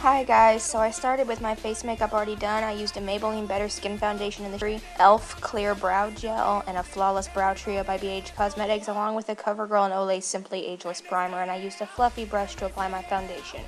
Hi guys, so I started with my face makeup already done. I used a Maybelline Better Skin Foundation in the e.l.f. Clear Brow Gel and a Flawless Brow Trio by BH Cosmetics, along with a Covergirl and Olay Simply Ageless Primer, and I used a fluffy brush to apply my foundation.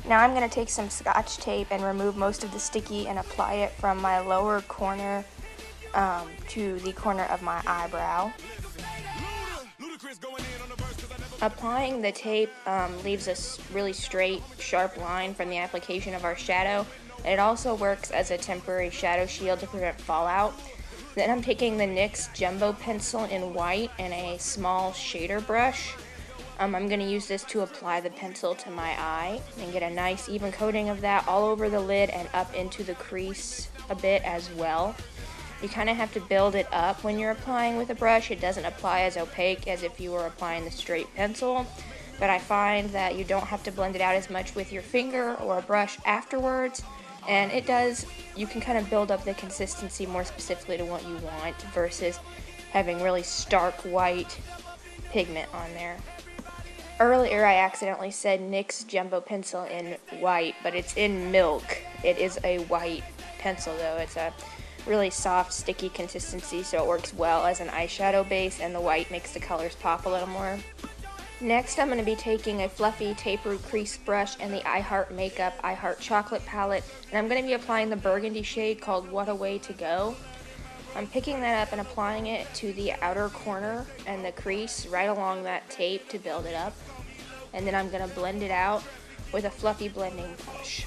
Now I'm going to take some Scotch tape and remove most of the sticky and apply it from my lower corner to the corner of my eyebrow. Applying the tape leaves a really straight, sharp line from the application of our shadow, and it also works as a temporary shadow shield to prevent fallout. Then I'm taking the NYX Jumbo Pencil in white and a small shader brush. I'm going to use this to apply the pencil to my eye and get a nice even coating of that all over the lid and up into the crease a bit as well. You kind of have to build it up when you're applying with a brush. It doesn't apply as opaque as if you were applying the straight pencil, but I find that you don't have to blend it out as much with your finger or a brush afterwards, and it does, you can kind of build up the consistency more specifically to what you want versus having really stark white pigment on there. Earlier I accidentally said NYX Jumbo Pencil in white, but it's in milk. It is a white pencil though. It's a really soft, sticky consistency, so it works well as an eyeshadow base, and the white makes the colors pop a little more. Next, I'm going to be taking a fluffy tapered crease brush and the I Heart Makeup I Heart Chocolate palette, and I'm going to be applying the burgundy shade called What a Way to Go. I'm picking that up and applying it to the outer corner and the crease right along that tape to build it up, and then I'm going to blend it out with a fluffy blending brush.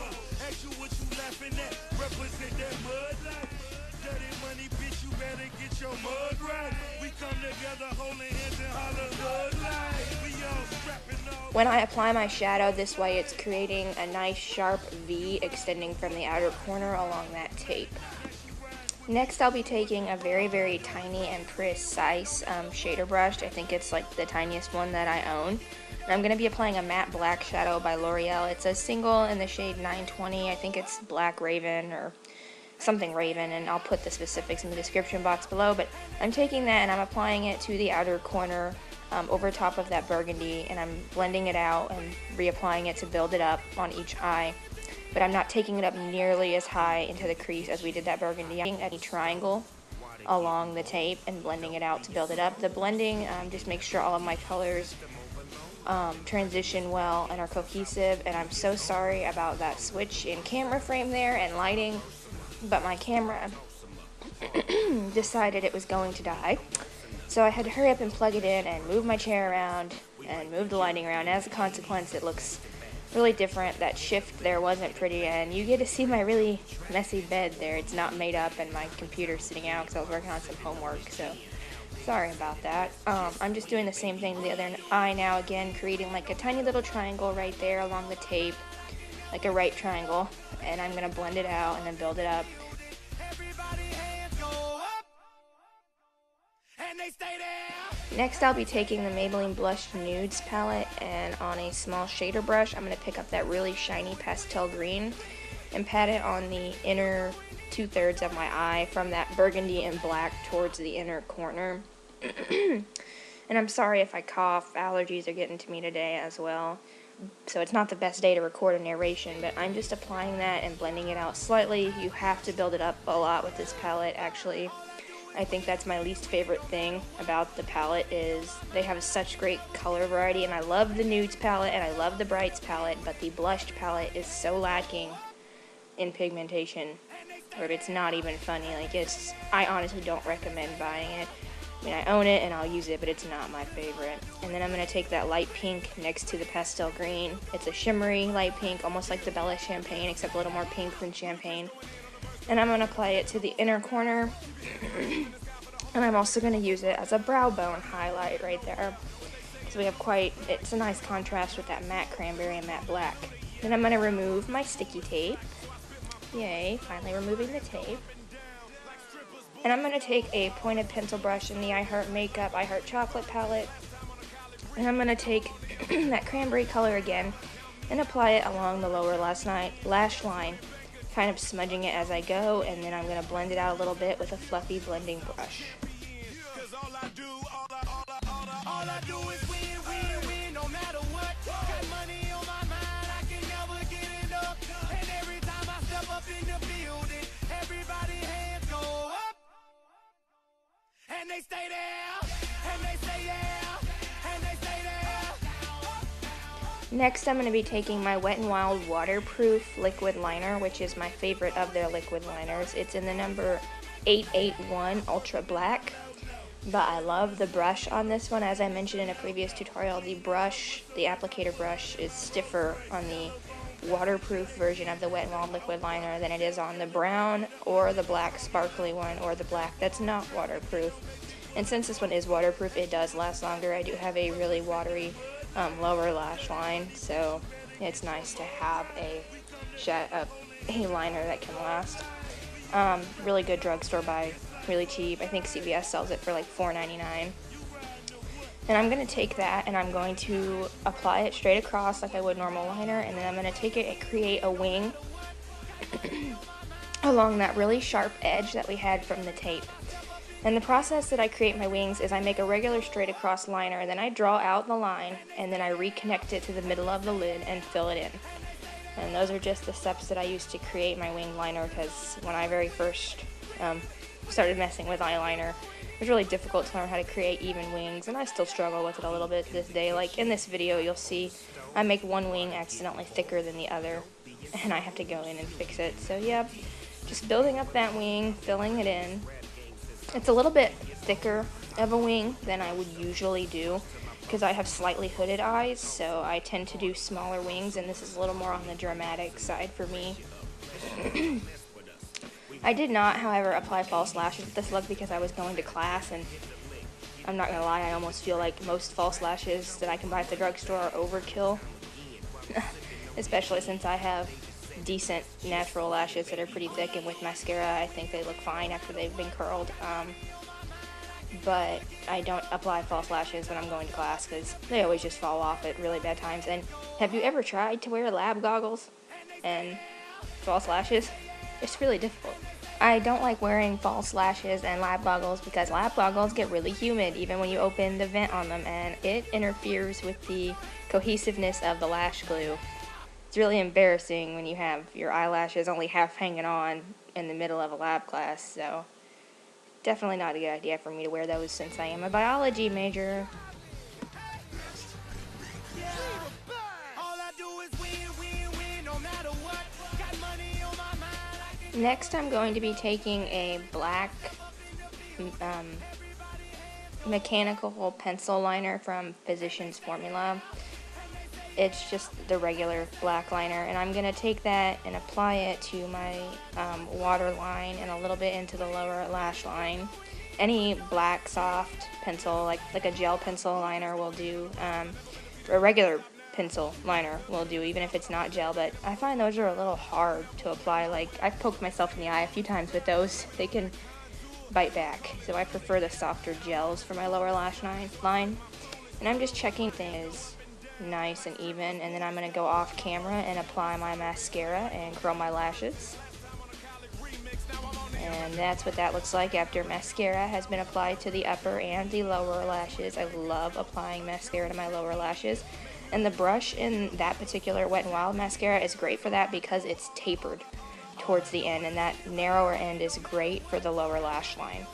When I apply my shadow this way, it's creating a nice sharp V extending from the outer corner along that tape. Next, I'll be taking a very, very tiny and precise shader brush. I think it's like the tiniest one that I own. And I'm going to be applying a matte black shadow by L'Oreal. It's a single in the shade 920. I think it's Black Raven or something Raven, and I'll put the specifics in the description box below. But I'm taking that and I'm applying it to the outer corner over top of that burgundy, and I'm blending it out and reapplying it to build it up on each eye. But I'm not taking it up nearly as high into the crease as we did that burgundy. I'm taking a triangle along the tape and blending it out to build it up. The blending just makes sure all of my colors transition well and are cohesive, and I'm so sorry about that switch in camera frame there and lighting, but my camera decided it was going to die, so I had to hurry up and plug it in and move my chair around and move the lighting around. As a consequence, it looks really different. That shift there wasn't pretty, and you get to see my really messy bed there. It's not made up, and my computer's sitting out because I was working on some homework, so sorry about that. I'm just doing the same thing to the other eye now, again creating like a tiny little triangle right there along the tape, like a right triangle, and I'm going to blend it out and then build it up. Next, I'll be taking the Maybelline Blush Nudes palette, and on a small shader brush, I'm going to pick up that really shiny pastel green and pat it on the inner 2/3 of my eye from that burgundy and black towards the inner corner. And I'm sorry if I cough, allergies are getting to me today as well, so it's not the best day to record a narration, but I'm just applying that and blending it out slightly. You have to build it up a lot with this palette, actually. I think that's my least favorite thing about the palette, is they have such great color variety, and I love the Nudes palette and I love the Brights palette, but the Blushed palette is so lacking in pigmentation, or it's not even funny. Like, I honestly don't recommend buying it. I mean, I own it and I'll use it, but it's not my favorite. And then I'm going to take that light pink next to the pastel green. It's a shimmery light pink, almost like the Bella Champagne, except a little more pink than champagne. And I'm going to apply it to the inner corner. And I'm also going to use it as a brow bone highlight right there. So we have it's a nice contrast with that matte cranberry and matte black. Then I'm going to remove my sticky tape. Yay, finally removing the tape. And I'm going to take a pointed pencil brush in the I Heart Makeup I Heart Chocolate palette, and I'm going to take that cranberry color again and apply it along the lower lash line, kind of smudging it as I go, and then I'm going to blend it out a little bit with a fluffy blending brush. All I do is win, win, win, no matter what. Got money on my mind, I can never get and they stay there, and they stay there, and they stay there. Next, I'm going to be taking my Wet n Wild Waterproof Liquid Liner, which is my favorite of their liquid liners. It's in the number 881 Ultra Black. But I love the brush on this one. As I mentioned in a previous tutorial, the applicator brush is stiffer on the waterproof version of the Wet n Wild liquid liner than it is on the brown or the black sparkly one or the black that's not waterproof. And since this one is waterproof, it does last longer. I do have a really watery lower lash line, so it's nice to have a liner that can last. Really good drugstore buy. Really cheap. I think CVS sells it for like $4.99. And I'm going to take that and I'm going to apply it straight across like I would normal liner, and then I'm going to take it and create a wing along that really sharp edge that we had from the tape. And the process that I create my wings is I make a regular straight across liner, then I draw out the line, and then I reconnect it to the middle of the lid and fill it in. And those are just the steps that I use to create my wing liner, because when I very first started messing with eyeliner, it was really difficult to learn how to create even wings, and I still struggle with it a little bit to this day. Like in this video, you'll see I make one wing accidentally thicker than the other, and I have to go in and fix it. So yeah, just building up that wing, filling it in. It's a little bit thicker of a wing than I would usually do, because I have slightly hooded eyes, so I tend to do smaller wings, and this is a little more on the dramatic side for me. I did not, however, apply false lashes with this look because I was going to class, and I'm not going to lie, I almost feel like most false lashes that I can buy at the drugstore are overkill, especially since I have decent natural lashes that are pretty thick, and with mascara I think they look fine after they've been curled. But I don't apply false lashes when I'm going to class because they always just fall off at really bad times. And have you ever tried to wear lab goggles and false lashes? It's really difficult. I don't like wearing false lashes and lab goggles because lab goggles get really humid even when you open the vent on them, and it interferes with the cohesiveness of the lash glue. It's really embarrassing when you have your eyelashes only half hanging on in the middle of a lab class, so definitely not a good idea for me to wear those since I am a biology major. Next, I'm going to be taking a black mechanical pencil liner from Physicians Formula. It's just the regular black liner, and I'm going to take that and apply it to my waterline and a little bit into the lower lash line. Any black soft pencil, like a gel pencil liner will do, a regular pencil liner will do, even if it's not gel, but I find those are a little hard to apply. Like, I've poked myself in the eye a few times with those. They can bite back, so I prefer the softer gels for my lower lash line. And I'm just checking things nice and even, and then I'm going to go off camera and apply my mascara and curl my lashes. And that's what that looks like after mascara has been applied to the upper and the lower lashes. I love applying mascara to my lower lashes. And the brush in that particular Wet n Wild mascara is great for that because it's tapered towards the end, and that narrower end is great for the lower lash line.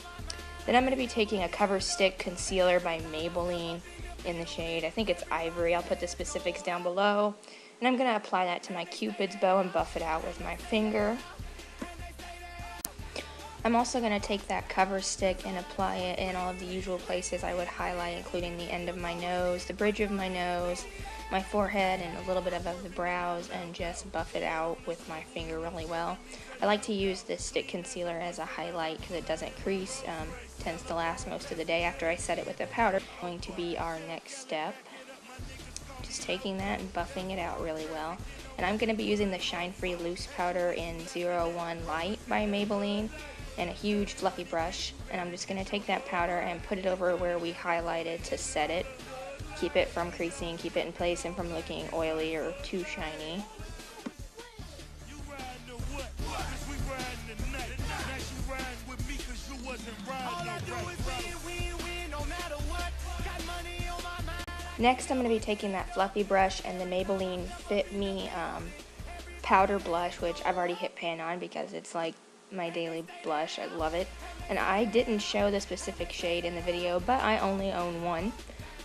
Then I'm going to be taking a Coverstick concealer by Maybelline in the shade, I think it's Ivory. I'll put the specifics down below. And I'm going to apply that to my Cupid's bow and buff it out with my finger. I'm also going to take that Coverstick and apply it in all of the usual places I would highlight, including the end of my nose, the bridge of my nose, my forehead, and a little bit above the brows, and just buff it out with my finger really well. I like to use this stick concealer as a highlight because it doesn't crease, tends to last most of the day after I set it with the powder. Going to be our next step. Just taking that and buffing it out really well. And I'm going to be using the Shine Free Loose Powder in 01 Light by Maybelline, and a huge fluffy brush, and I'm just going to take that powder and put it over where we highlighted to set it. Keep it from creasing, keep it in place, and from looking oily or too shiny. Next, I'm going to be taking that fluffy brush and the Maybelline Fit Me powder blush, which I've already hit pan on because it's like my daily blush. I love it. And I didn't show the specific shade in the video, but I only own one.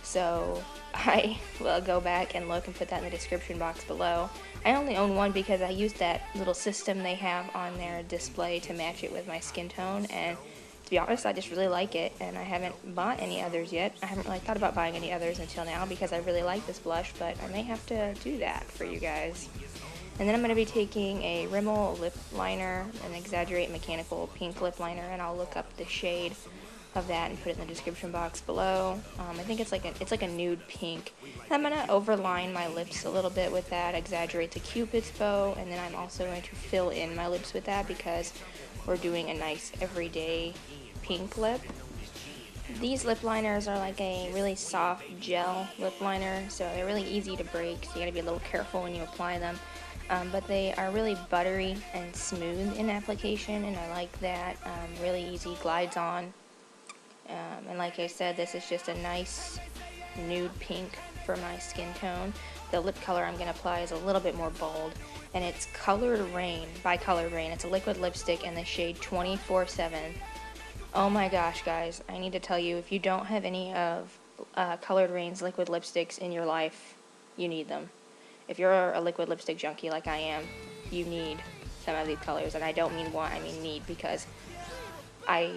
So I will go back and look and put that in the description box below. I only own one because I used that little system they have on their display to match it with my skin tone, and to be honest, I just really like it, and I haven't bought any others yet. I haven't really thought about buying any others until now because I really like this blush, but I may have to do that for you guys. And then I'm going to be taking a Rimmel lip liner, an Exaggerate mechanical pink lip liner, and I'll look up the shade of that and put it in the description box below. I think it's like a nude pink. And I'm going to overline my lips a little bit with that, Exaggerate the Cupid's bow, and then I'm also going to fill in my lips with that because we're doing a nice everyday pink lip. These lip liners are like a really soft gel lip liner, so they're really easy to break, so you gotta be a little careful when you apply them. But they are really buttery and smooth in application, and I like that. Really easy, glides on. And like I said, this is just a nice nude pink for my skin tone. The lip color I'm going to apply is a little bit more bold, and it's Colored Raine by Colored Raine. It's a liquid lipstick in the shade 24/7. Oh my gosh, guys, I need to tell you, if you don't have any of Colored Raine's liquid lipsticks in your life, you need them. If you're a liquid lipstick junkie like I am, you need some of these colors, and I don't mean want, I mean need, because I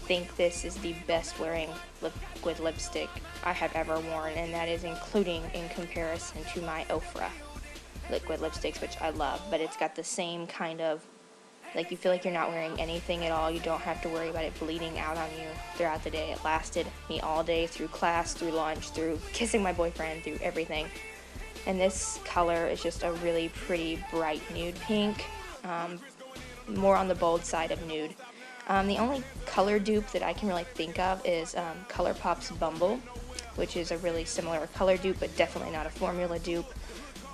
think this is the best wearing liquid lipstick I have ever worn, and that is including in comparison to my Ofra liquid lipsticks, which I love, but it's got the same kind of, like, you feel like you're not wearing anything at all. You don't have to worry about it bleeding out on you throughout the day. It lasted me all day, through class, through lunch, through kissing my boyfriend, through everything. And this color is just a really pretty bright nude pink, more on the bold side of nude. The only color dupe that I can really think of is ColourPop's Bumble, which is a really similar color dupe, but definitely not a formula dupe.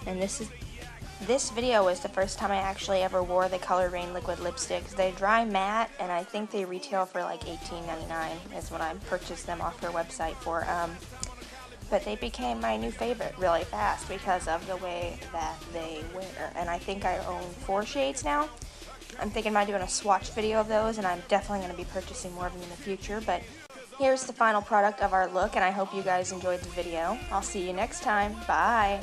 And this video was the first time I actually ever wore the Colored Raine liquid lipsticks. They dry matte, and I think they retail for like $18.99 is what I purchased them off their website for. But they became my new favorite really fast because of the way that they wear. And I think I own 4 shades now. I'm thinking about doing a swatch video of those, and I'm definitely going to be purchasing more of them in the future. But here's the final product of our look, and I hope you guys enjoyed the video. I'll see you next time. Bye!